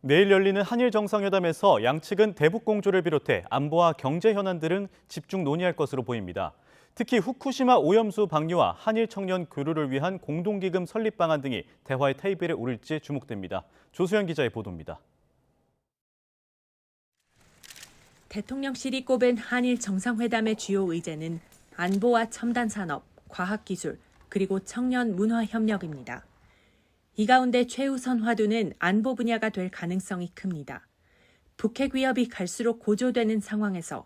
내일 열리는 한일 정상회담에서 양측은 대북 공조를 비롯해 안보와 경제 현안 등을 집중 논의할 것으로 보입니다. 특히 후쿠시마 오염수 방류와 한일 청년 교류를 위한 공동기금 설립 방안 등이 대화의 테이블에 오를지 주목됩니다. 조수연 기자의 보도입니다. 대통령실이 꼽은 한일 정상회담의 주요 의제는 안보와 첨단 산업, 과학기술, 그리고 청년 문화 협력입니다. 이 가운데 최우선 화두는 안보 분야가 될 가능성이 큽니다. 북핵 위협이 갈수록 고조되는 상황에서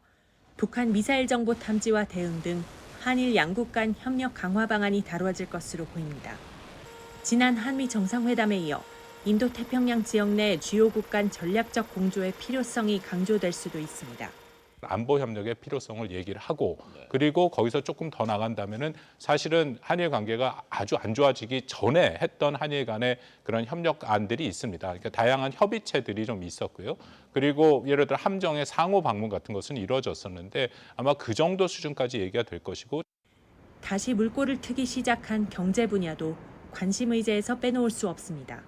북한 미사일 정보 탐지와 대응 등 한일 양국 간 협력 강화 방안이 다뤄질 것으로 보입니다. 지난 한미 정상회담에 이어 인도태평양 지역 내 주요국 간 전략적 공조의 필요성이 강조될 수도 있습니다. 안보 협력의 필요성을 얘기를 하고 그리고 거기서 조금 더 나간다면은 사실은 한일 관계가 아주 안 좋아지기 전에 했던 한일 간의 그런 협력안들이 있습니다. 그러니까 다양한 협의체들이 좀 있었고요. 그리고 예를 들어 함정의 상호 방문 같은 것은 이루어졌었는데 아마 그 정도 수준까지 얘기가 될 것이고. 다시 물꼬를 트기 시작한 경제 분야도 관심 의제에서 빼놓을 수 없습니다.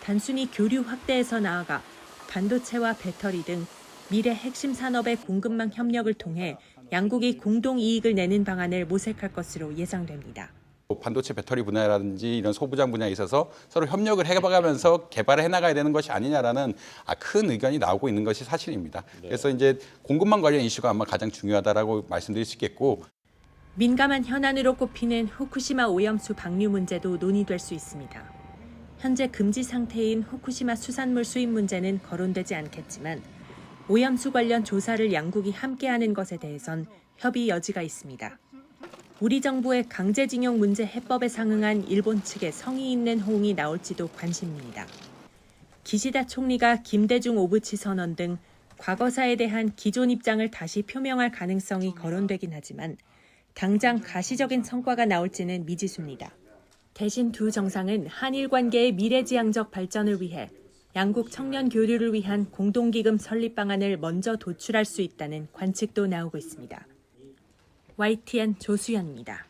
단순히 교류 확대에서 나아가 반도체와 배터리 등 미래 핵심 산업의 공급망 협력을 통해 양국이 공동 이익을 내는 방안을 모색할 것으로 예상됩니다. 반도체 배터리 분야라든지 이런 소부장 분야에 있어서 서로 협력을 해가면서 개발을 해나가야 되는 것이 아니냐라는 큰 의견이 나오고 있는 것이 사실입니다. 그래서 이제 공급망 관련 이슈가 아마 가장 중요하다라고 말씀드릴 수 있겠고. 민감한 현안으로 꼽히는 후쿠시마 오염수 방류 문제도 논의될 수 있습니다. 현재 금지 상태인 후쿠시마 수산물 수입 문제는 거론되지 않겠지만 오염수 관련 조사를 양국이 함께하는 것에 대해선 협의 여지가 있습니다. 우리 정부의 강제징용 문제 해법에 상응한 일본 측의 성의 있는 호응이 나올지도 관심입니다. 기시다 총리가 김대중 오부치 선언 등 과거사에 대한 기존 입장을 다시 표명할 가능성이 거론되긴 하지만 당장 가시적인 성과가 나올지는 미지수입니다. 대신 두 정상은 한일 관계의 미래지향적 발전을 위해 양국 청년 교류를 위한 공동기금 설립 방안을 먼저 도출할 수 있다는 관측도 나오고 있습니다. YTN 조수연입니다.